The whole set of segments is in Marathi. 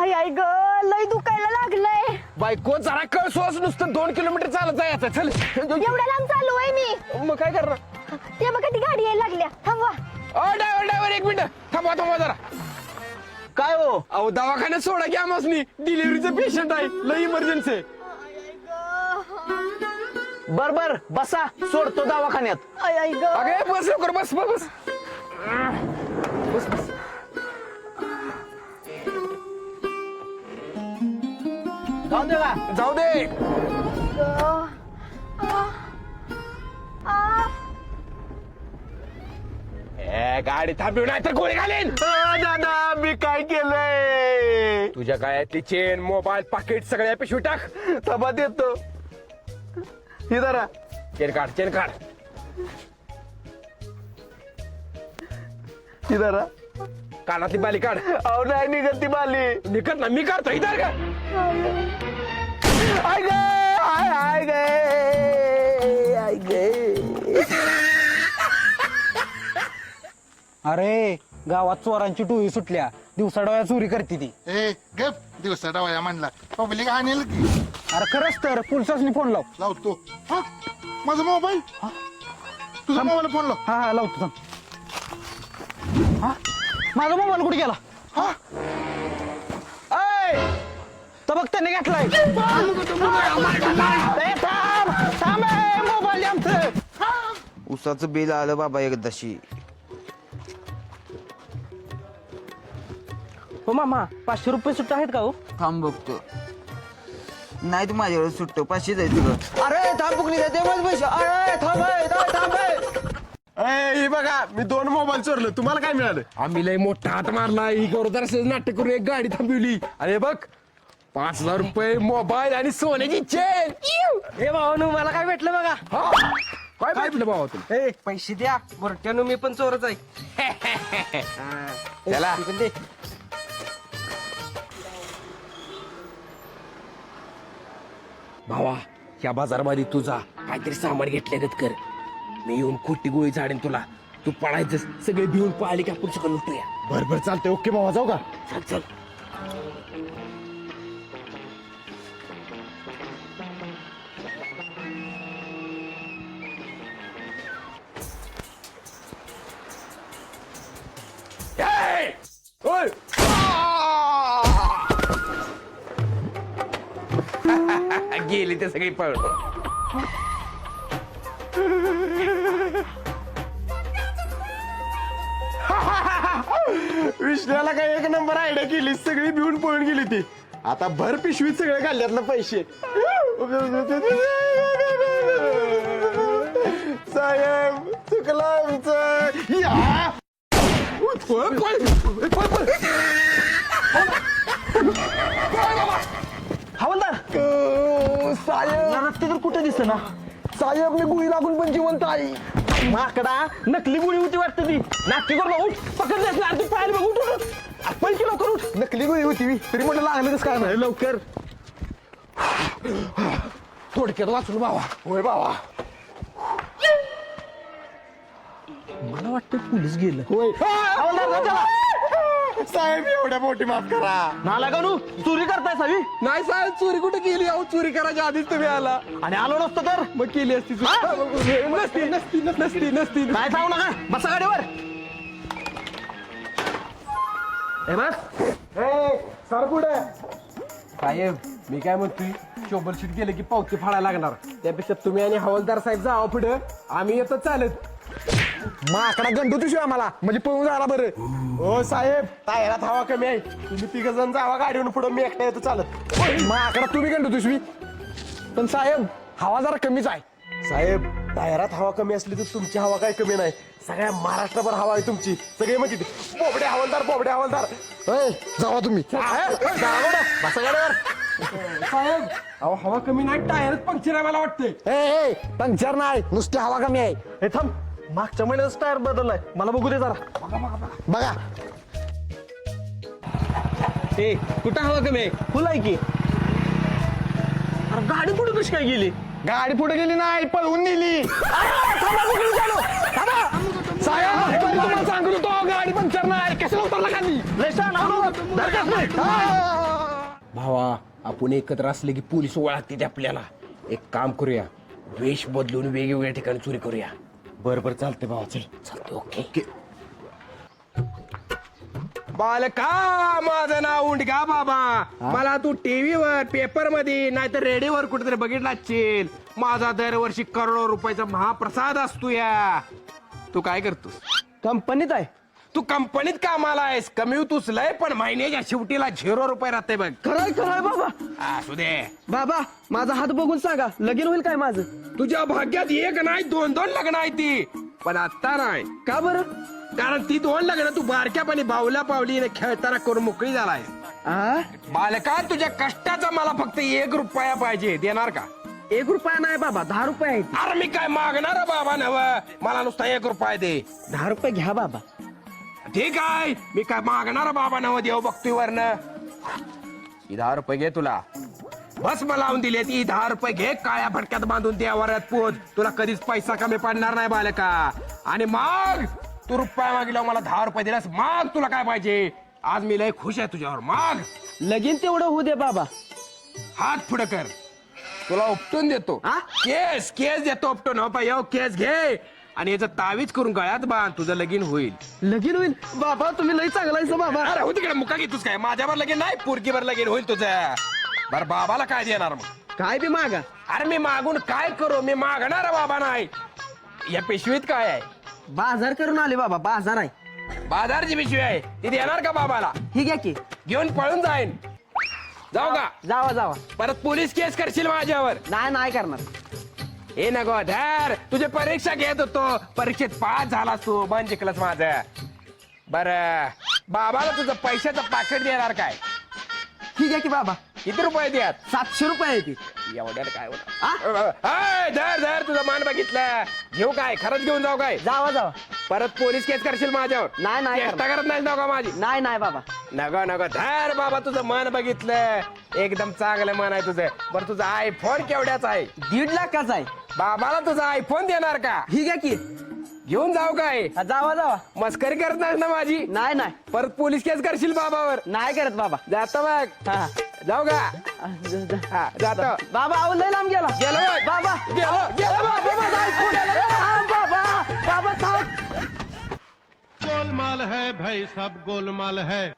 आई आई ग लय दुखायला लागलंय. बायको जरा कळ सोस नुसतं 2 किलोमीटर चालत जायचं चल. एवढ्या लांब चालू आहे मी. मग काय करणार? ते बघा ती गाडी यायला लागल्या. थांबवा. ड्रायव्हर 1 मिनिट थांबवा जरा. काय हो? अहो दवाखान्यात सोडा की आमासनी डिलिव्हरीचं पेशंट आहे लय इमर्जन्सी. बर बसा, सोडतो दवाखान्यात. आई आई ग. अगे बस लवकर बस. जाऊ दे का? जाऊ दे. गाडी थांबवून नाही तर गोळी घालेन. दादा मी काय केलंय? तुझ्या गायातली चेन मोबाईल पाकिट सगळ्या पिशवी टाक. थांबा देतो. ही जरा चेन काढ. ही जरा. कानातली बाली काढ. अहो नाही निघत ती बाली. निकट ना मी काढतो इधर का. आय गे. अरे गावात चोरांची टोळी सुटल्या, दिवसाडोळ्या चोरी करते ती. ए गप दिवसा डावया म्हणला पब्लिक आणेल की. अरे खरंच तर पोलिसांनी फोन लाव. लावतो. हा माझा मोबाईल. तुझा मोबाईल फोन लाव. हा लावतो थांब. हा माझा मोबाईल कुठे गेला? हा तर बघ त्याने घेतलाय. मोबाईल आमचं. उसाचं बिल आलं बाबा एकदाशी. हो मामा 500 रुपये सुट्टा आहेत का हो? थांब बघतो. नाही तू माझ्यावर सुटतो 500 जायचं. अरे थांब बुकली जाते मग पैसे. अरे थांब. हे बघा मी 2 मोबाईल चोरलं. तुम्हाला काय मिळालं? आम्ही लय मोठा हात मारला. ही गरोदर नाट्य करून एक गाडी थांबवली. अरे बघ 5,000 रुपये मोबाईल आणि सोन्याची चेन. हे भाऊ मला काय भेटलं बघा. काय भेटलं भावा तुला? ए पैसे द्या मोठ्यानं, मी पण चोरच आहे. चला. पण दे. भावा या बाजारमध्ये तुझा काहीतरी सामान घेतल्यागत कर. मी येऊन खोटी गोळी झाडेन तुला. तू पळायचं सगळे भिवून पळाली की आपण सगळं लुटूया. बरोबर चालतंय. ओके भावा जाऊ का? चल. गेली ते सगळी पळ. विष्णाला काय 1 नंबर आयडिया केली. सगळी भिवून पळून गेली ती. आता भर पिशवीत सगळे घालल्यातलं पैसे. साहेब चुकलं आमचं. हवालदार साहेब रस्ते तर कुठे दिसत ना. साहेब मी गुळी लागून पण जिवंत आहे. माकडा नकली गोळी होती वाटतं ती. नाटकी करून उठ पकडली अर्धी पाहायला बघ. उठ पैकी लवकर उठ. नकली गोळी होती तरी म्हटलं लागलं कसं काय नाही. लवकर थोडक्यात वाचून भावा. होय भावा. मला वाटतं पोलीस गेलं. होय साहेब एवढ्या मोठी माफ करा. नाला गानू चोरी करताय सावी. नाही साहेब चोरी कुठे केली? अहो चोरी करायच्या आधीच तुम्ही आला. आणि आलो नसतो तर मग केली असती नसती. काय सांगू नका. बसा गाडीवर. हे बस सर पुढे. साहेब मी काय म्हणतोय शोभर शीट गेले की पावती फाडायला लागणार. त्यापेक्षा तुम्ही आणि हवालदार साहेब जावा पुढे. आम्ही येतो चालत. माकडा गंडू तुझी आम्हाला म्हणजे पळून जायला बरं. हो साहेब टायरात हवा कमी आहे. तुम्ही 3 जण जावा गाडीवरून पुढे. मी एकटा येतो चालत. माकडा तुम्ही गंडू तुझी. पण साहेब हवा जरा कमीच आहे. साहेब टायरात हवा कमी असली तर तुमची हवा काय कमी नाही. सगळ्या महाराष्ट्रभर हवा आहे तुमची. सगळे म्हणजे बोबडे हवालदार. जावा तुम्ही. बसा गाडीवर. साहेब अहो हवा कमी नाही. टायरच पंक्चर आहे मला वाटतंय. पंक्चर नाही नुसती हवा कमी आहे. हे थांब. मागच्या महिन्याचा टायर बदललाय. मला बघू दे जरा. बघा ए कुठं हवा कमी आहे? फुल आहे की. अरे गाडी पुढे कशी काय गेली? गाडी पुढे गेली नाही पळवून नेली. साहेब तुम्हाला सांगत होतो गाडी पंक्चर नाही. कशाला उतरला खाली? लय छान. भावा आपण एकत्र असले की पोलीस ओळखते आपल्याला. एक काम करूया, वेश बदलून वेगवेगळ्या ठिकाणी चोरी करूया. बरोबर चालते भावा चल. चालते. ओके. बालका माझं नाव उंडगा बाबा. मला तू टीव्हीवर पेपर मध्ये नाहीतर रेडिओवर कुठेतरी बघितला असशील. माझा दरवर्षी करोडो रुपयाचा महाप्रसाद असतो या. तू काय करतोस? कंपनीत आहे. तू कंपनीत कामाला आहेस, कमी तुचलंय पण महिन्याच्या शेवटीला 0 रुपये राहते बघ. खरंय बाबा. असू दे. बाबा माझा हात बघून सांगा, लगीन होईल काय माझं? तुझ्या भाग्यात एक नाही 2 लग्न आहे ती, पण आता नाही. का बरं? कारण ती 2 लग्न तू बारक्यापणी बावल्या पावलीने खेळताना करून मोकळी झालाय. बालका तुझ्या कष्टाचा मला फक्त 1 रुपया पाहिजे, देणार का? 1 रुपया नाही बाबा, 10 रुपये आहेत. अरे मी काय मागणार बाबा नव, मला नुसता 1 रुपया दे. 10 रुपये घ्या बाबा. ठीक आहे, मी काय मागणार बाबा नव, देव बघतोय वरन. 10 रुपये घे तुला. बस मला लावून दिले ती 10 रुपये घे, काळ्या फटक्यात बांधून देवाऱ्यात पोच. तुला कधीच पैसा कमी पडणार नाही बालका. आणि मग तू रुपया मागितला मला 10 रुपये दिलास, माग तुला काय पाहिजे? आज मी लय खुश आहे तुझ्यावर, माग. लगीन तेवढं होऊ दे बाबा. हात पुढे कर, तुला उपटून देतो. केस देतो उपटून. हो पाय, केस घे आणि याचं तावीज करून गळ्यात बांध, तुझं लगीन होईल. लगीन होईल बाबा, तुम्ही लई चांगलायचं बाबा. अरे हो तिकडे, मुका घेतोस काय? माझ्यावर लगीन नाही, पोरकीवर लगीन होईल तुझं. बरं बाबाला काय देणार मग? काय बी मागा. अरे मी मागून काय करू? मी मागणार बाबा नाही. या पिशवीत काय आहे? बाजार करून आले बाबा, बाजार आहे. बाजारची पिशवी आहे, ती देणार का बाबाला? ही घ्या की. घेऊन पळून जाईन. जाऊ का? जावा. परत पोलीस केस करशील माझ्यावर. नाही करणार. हे नको धर, तुझी परीक्षा घेत होतो, परीक्षेत पास झालास तू, बन जिंकलंस माझं. बर बाबाला तुझं पैशाचं पाकिट देणार काय? ही घ्या की बाबा. किती रुपये द्यात? 700 रुपये आहे ती. एवढ्याला काय होत? धर तुझं मान बघितलं. घेऊ काय? खरंच घेऊन जाऊ काय? जावा. परत पोलीस केस करशील माझ्यावर? नाही चेष्टा करत नाही नका माझी. नाही बाबा. नको धर बाबा, तुझं मन बघितलं, एकदम चांगलं मन आहे तुझं. बरं तुझा आयफोन केवढ्याचा आहे? 1.5 लाखाचा आहे. बाबाला तुझा आयफोन देणार का? ही घ्या की. घेऊन जाऊ काय? जावा. मस्करी करत नाही ना माझी? नाही परत पोलीस केस करशील बाबावर? नाही करत बाबा. जातो बघ. हा. जाऊ का? हा जातो. बाबा अहो लय लांब गेला. गेलो बघ. बाबा गेलो बाबा थांब. गोलमाल है भाई, सब गोलमाल है.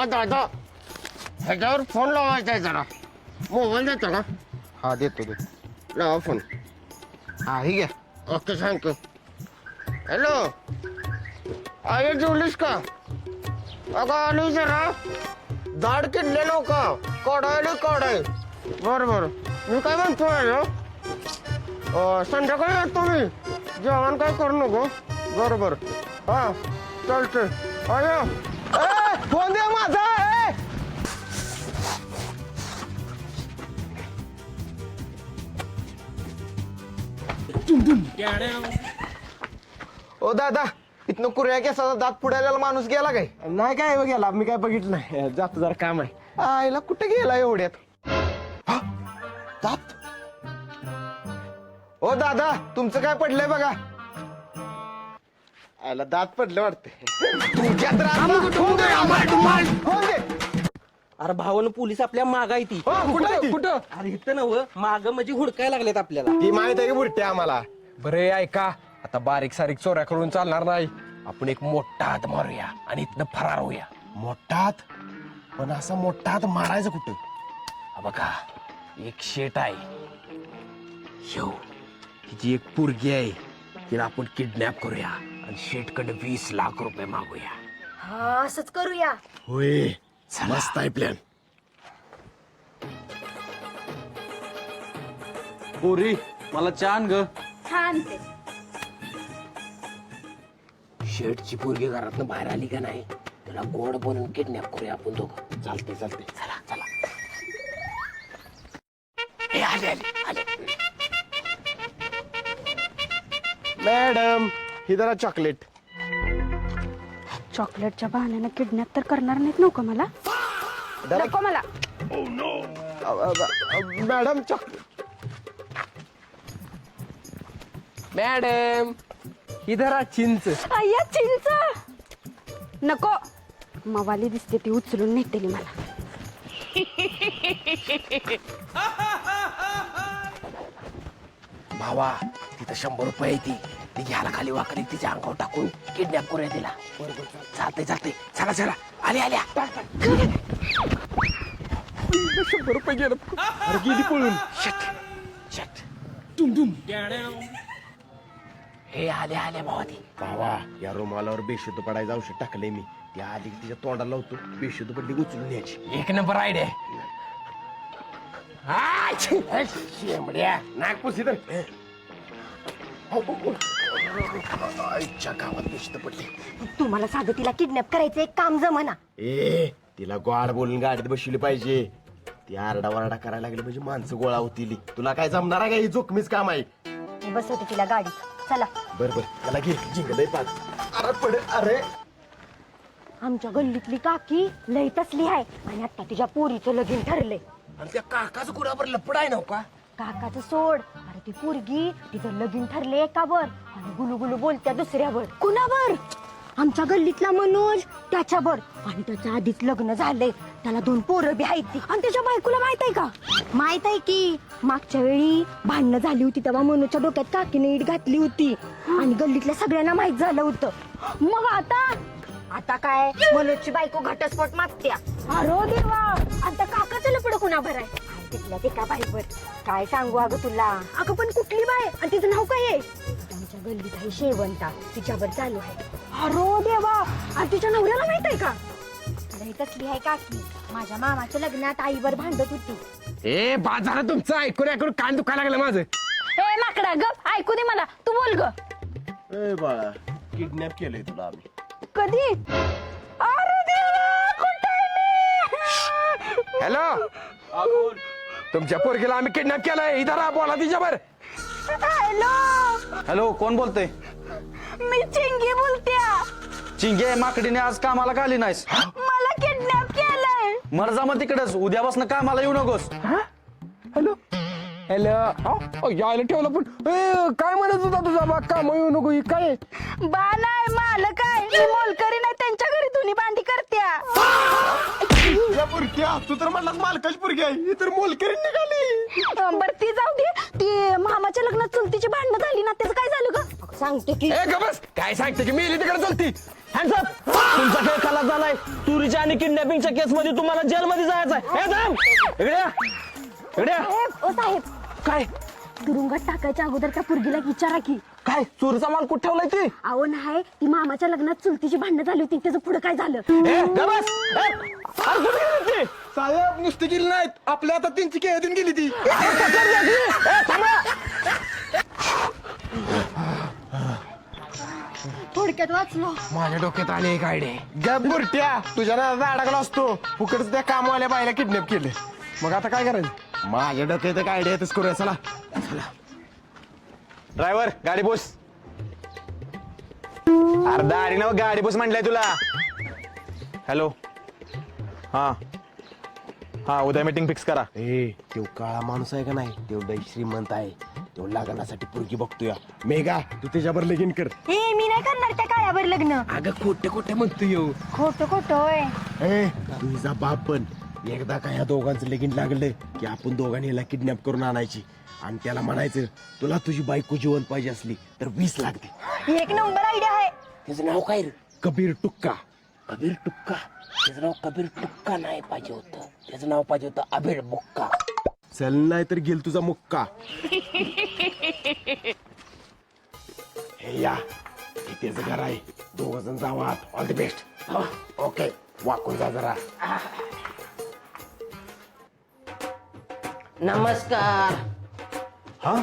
दादा ह्याच्यावर फोन लावायचा आहे जरा. मोबाईल देतो का? हा देतो. लावा फोन. हा ही घ्या. Okay thank you. हॅलो, आई जेवलीस का? अगं आली जरा, दाढ किडलेलो का? कडाय. बरं मी काय म्हणतो संध्याकाळी येतो मी. जेवण काय करू नको. बरोबर. हा चालतंय. आय फोन दे माझा. ओ दादा, इथनं कुर्या केसाचा दात पुढायला माणूस गेला काय? नाही काय गेला, मी काय बघितलं नाही. जातो जरा काम आहे. आईला कुठे गेला एवढ्यात? हा, दात. ओ दादा, तुमचं काय पडलंय बघा. आईला दात पडलं वाटते. तुझ्यात अरे भावानं पोलीस आपल्या माग आहे ती. कुठं? अरे इथं नव माग म्हणजे हुडकायला लागलेत आपल्याला. ती माहित आहे की बुरटे आम्हाला. बरे ऐका, आता बारीक सारीक चोऱ्या करून चालणार नाही. आपण एक मोठा हात मारूया आणि इथनं फरार होऊया. मोठा हात? पण असा मोठा हात मारायचं कुठं? हा बघा, एक शेट आहे. तिची एक पोरगी आहे, तिला आपण किडनॅप करूया आणि शेटकडे 20 लाख रुपये मागूया. हा असंच करूया. होय, मस्त आहे प्लॅन. पोरी मला छान ग. छान ते. शेटची पोरगी घरातनं बाहेर आली का नाही, तिला गोड बनवून किडनॅप करूया आपण दोघं. चालते. चला. ए, आले. मॅडम, ही जरा चॉकलेट. चॉकलेटच्या बहाण्यानं किडनॅप तर करणार नाहीत नव्हतं मला. नको मला. Madam chocolate. मॅडम ही धरा चिंच. अय्या चिंच नको. मवाली दिसते ती उचलून नेतेली मला. भावा तिथं 100 रुपये आहे ती घ्यायला खाली वाकडी तिच्या अंगावर टाकून किडनॅप करूया तिला. चालते चालते चला चला आल्या आल्या. 100 रुपये गेलं. अरे गेली पळून. शट दुम दुम. हे आले आले भावा ती. भावा या रुमालावर बेशुद्ध पडायचं औषध टाकलंय मी. ती आली की तिच्या तोंडाला लावतो, बेशुद्ध पडली की उचलून यायची. एक नंबर आयडिया. नागपूर तर आईच्या गावात बेशुद्ध पडली. तुम्हाला साधं तिला किडनॅप करायचं एक काम जमना. ए तिला गोड बोलून गाडीत बसवली पाहिजे. ती आरडा वरडा करायला लागली म्हणजे माणसं गोळा होतील. तुला काय जमणार आहे का? ही जोखमीच काम आहे. मी बसवते तिला गाडीत. चला. बर बर त्याला घे जिंकलंय पाच. अरे पडे. अरे आमच्या गल्लीतली काकी लई तसली आहे आणि आता तिच्या पोरीचं लगीन ठरलंय. आणि त्या काकाचं कुणावर लपड आहे ना का? काकाचं सोड. अरे ती पोरगी तिचं लगीन ठरले एकावर आणि गुलुगुलू बोलत्या दुसऱ्यावर. कुणावर? आमच्या गल्लीतला मनोज त्याच्यावर. आणि त्याच्या आधीच लग्न झालंय. त्याला 2 पोरं बी आहेत ती. आणि त्याच्या बायकोला माहित आहे का? माहित आहे की. मागच्या वेळी भांडणं झाली होती तेव्हा मनोजच्या डोक्यात काकीने इट घातली होती आणि गल्लीतल्या सगळ्यांना माहित झालं होतं. मग आता काय मनोजची बायको घटस्फोट मागत्या. अरे देवा. आता काकाचं लपड कुणावर आहे? तिथल्या ते का बाईवर काय सांगू अगं तुला. अगं पण कुठली बाय आणि तिचं नाव काय आहे? आमच्या गल्लीत आहे शेवंता. तिच्यावर चालू आहे. अरे देवा. आणि तिच्या नवऱ्याला माहित आहे का? लई तसली आहे काकी. माझ्या मामाच्या लग्नात आईवर भांडत होती. ए बाजार तुमचं ऐकून ऐकून कान दुखायला लागलं माझं. ए माकडा गप ऐकू दे मला. तू बोल ग. ए बाळा किडनॅप केलंय तुला आम्ही. कधी? अरे देवा कुठे आहे मी? हॅलो तुमच्या पोरगीला आम्ही किडनॅप केलंय. इधर बोला तिच्यावर. हॅलो. हॅलो कोण बोलतोय? मी चिंगी बोलत्या. चिंगे माकडीने आज कामाला का आली नाहीस? मला किडनॅप केलंय. मर जा मग तिकडच. उद्यापासून कामाला येऊ नकोस. हॅलो हॅलो यायला ठेवलं पण. काय म्हणत होता तुझा बा? काम येऊ नको. ही काय बा नाही मालक आहे. मी मोलकरी नाही त्यांच्या घरी धुनी भांडी करत्या. तू तर म्हणलास मालकाची पोरगी आहे. ही तर मोलकरी निघाली. बर ती जाऊ दे. ती मामाच्या लग्नात चुलतीची भांडणं झाली ना त्याचं काय झालं ग? सांगते की. ए गबस काय सांगते की मेली तिकडे चलती. तुमचा खेळ खलास झालाय. चोरीच्या आणि किडनॅपिंगच्या केस मध्ये तुम्हाला जेलमध्ये जायचं आहे. इकडे या. इकडे या. ओ साहेब काय तुरुंगात टाकायच्या अगोदर त्या पोरगीला विचारा की. काय चोरीचा माल कुठे ठेवलाय ती? अहो नाही ती मामाच्या लग्नात चुलतीची भांडणं झाली होती त्याचं पुढे काय झालं? ए, गबस. ए, अरे कुठे गेली ती? साहेब नुसती गेली नाहीत. आपल्या आता त्यांची केळीतून गेली ती. अरे पकड जा ती. ए, थांबा. थोडक्यात वाचलो. माझ्या डोक्यात आले एक आयडिया. गप बुरट्या तुझ्या नादात अडकला असतो. फुकटच त्या कामवाल्या बायला किडनॅप केले. मग आता काय करायचं? माझ्या डोक्यात एक आयडिया येतच करूया. चला ड्रायव्हर गाडी बस. अर्धा आडी ना गाडी बस म्हटलंय तुला. हॅलो हा हा उद्या मीटिंग फिक्स करा. ए तो काळा माणूस आहे का नाही? तेवढा श्रीमंत आहे. तो लग्नासाठी पोरगी बघतोय. मेघा तू त्याच्यावर लगीन कर. ए मी नाही करणार त्या काळ्यावर लग्न. अगं खोटे खोटे म्हणतो येऊ. खोटं खोटं होय. ए तुझा बाप पण एकदा का ह्या दोघांचं लगीन लागलं की आपण दोघांनी याला किडनॅप करून आणायची आणि त्याला म्हणायचं तुला तुझी बायको जिवंत पाहिजे असली तर 20 लाख दे. एक नंबर आयडिया आहे. त्याचं नाव काय रे? कबीर टुक्का. कबीर टुक्का. त्याचं नाव कबीर टुक्का नाही पाहिजे होतं. त्याचं नाव पाहिजे होतं अबेड बुक्का. चल नाही तर गेल तुझा मुक्का. हे या हे त्याचं घर आहे. 2 जण जावा. All the best. ओके वाकून जा जरा. नमस्कार. हा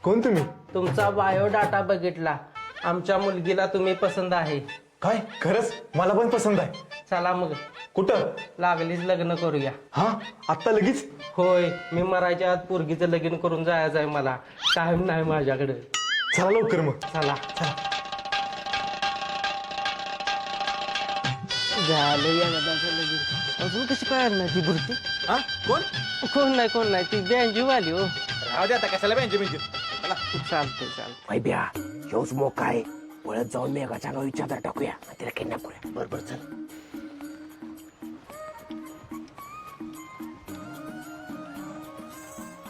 कोण तुम्ही? तुमचा बायोडाटा बघितला. आमच्या मुलगीला तुम्ही पसंत आहे. काय खरंच मला पण पसंत आहे. चला मग कुठं? लागलीच लग्न करूया. हा आत्ता लगेच? होय मी मरायच्या आत पोरगीचं लगीन करून जायचं आहे. मला टाइम नाही माझ्याकडे. चला लवकर मग. चला झालं या दादाचं लगीन. अजून कशी काय नाही ती बुरती? हा कोण? कोण नाही ती बँजू आली हो. राहू दे आता कशाला बँजे चालतंय चालतंय. वैब्या ह्योच मोका आहे. पळत जाऊन मेघाच्या गावी चादर टाकूया आणि तिला किडनॅप करूया. बरोबर चल.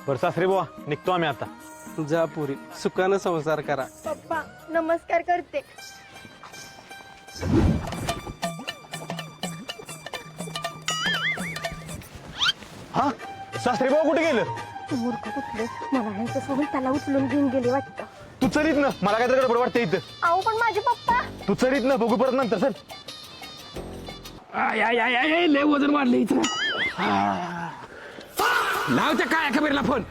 बरं सासरे बुवा निघतो आम्ही आता. जा पुरी सुखानं संसार करा. पप्पा नमस्कार करते. हा सासरे बुवा कुठे गेलं? मूर्ख कुठले मला नाही तसं त्याला उचलून घेऊन गेले वाटतं. तू चरीत ना मला काय तर गडबड वाटते इथं. अहो पण माझे पप्पा. तू चरीत ना बघू परत नंतर सर. लय वजन वाढलं इथं. लावच्या काय खबरला फोन.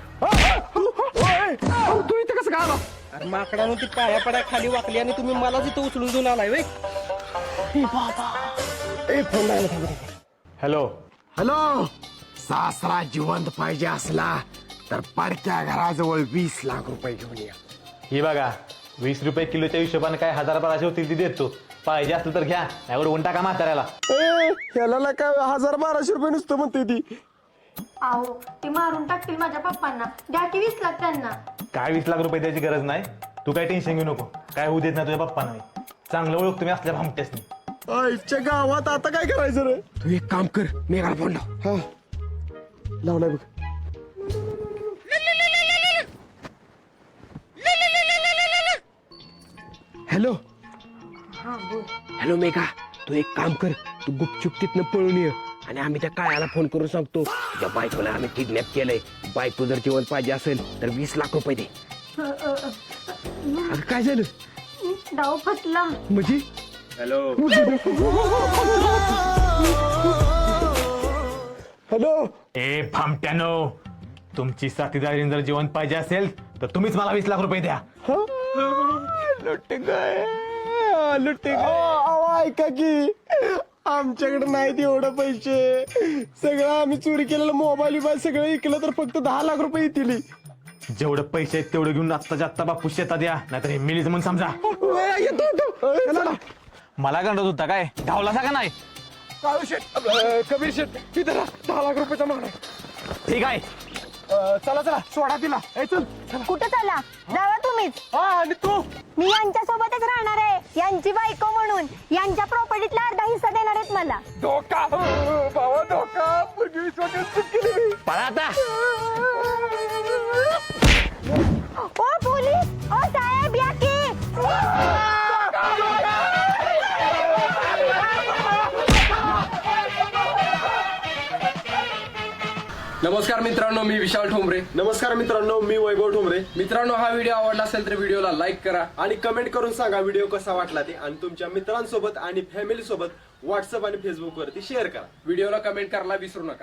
तू इथं कसं काय आला? अरे माकडानं ती पाया पड्या खाली वाकली आणि तुम्ही मलाच इथं उचलून घेऊन आलाय वय. हॅलो. हॅलो. सासरा जिवंत पाहिजे असला तर पडक्या घराजवळ 20 लाख रुपये घेऊन या. ही बघा 20 रुपये किलोच्या हिशोबाने काय 1000-1200 होतील ती देतो. पाहिजे असलं तर घ्या एवढं ऊन टाका म्हाताऱ्याला. ह्याला काय 1000-1200 रुपये नुसतं म्हणते ती. अहो ते मारून टाकतील माझ्या पप्पांना. द्या की 20 लाख त्यांना. काय 20 लाख रुपये द्यायची गरज नाही. तू काय टेन्शन घेऊ नको. काय होऊ देत नाही तुझ्या पप्पा नाही. चांगलं ओळख तुम्ही असल्या भामट्यासनी. आईच्या गावात आता काय करायचं रे? तू एक काम कर मेघाला फोन लाव. हा लावलाय बघ. हॅलो. हॅलो मेघा तू एक काम कर. तू गुपचूप तिथनं पळून ये आणि आम्ही त्या काळ्याला फोन करून सांगतो त्या बायकोला आम्ही किडनॅप केलंय. बायको जर जिवंत पाहिजे असेल तर 20 लाख रुपये दे. अगं काय झालं? डाव फसला. म्हणजे हॅलो. ए भामट्यानो तुमची साथीदारीन जर जिवंत पाहिजे असेल तर तुम्हीच मला 20 लाख रुपये द्या. लुट्टे काय ऐका की आमच्याकडे नाहीत एवढं पैसे. सगळं आम्ही चोरी केलेलं मोबाईल सगळं विकलं तर फक्त 10 लाख रुपये येतील. जेवढं पैसे आहेत तेवढं घेऊन आत्ताच्या आत्ता बापू शेतात या नाहीतर हे मिलीच म्हणून समजा. मला गंडत होता काय धावला का नाही? काळू शेट कबीर शेट इथं 10 लाख रुपयाचा माल आहे. ठीक आहे चला चला सोडा तिला. चल कुठं चला जावा तुम्हीच. आणि तू मी यांच्या सोबतच राहणार आहे. यांची बायको म्हणून यांच्या प्रॉपर्टीतला अर्धा हिस्सा देणार आहेत मला. धोका भावा धोका. पळा आता. ओ पोलीस ओ साहेब या की. नमस्कार मित्रांनो मी विशाल ठोंबरे. नमस्कार मित्रांनो मी वैभव ठोंबरे. मित्रांनो हा व्हिडिओ आवडला असेल तर व्हिडिओला लाईक करा आणि कमेंट करून सांगा व्हिडिओ कसा वाटला ते. आणि तुमच्या मित्रांसोबत आणि फॅमिली सोबत व्हॉट्सअप आणि फेसबुक वरती शेअर करा. व्हिडिओला कमेंट करायला विसरू नका.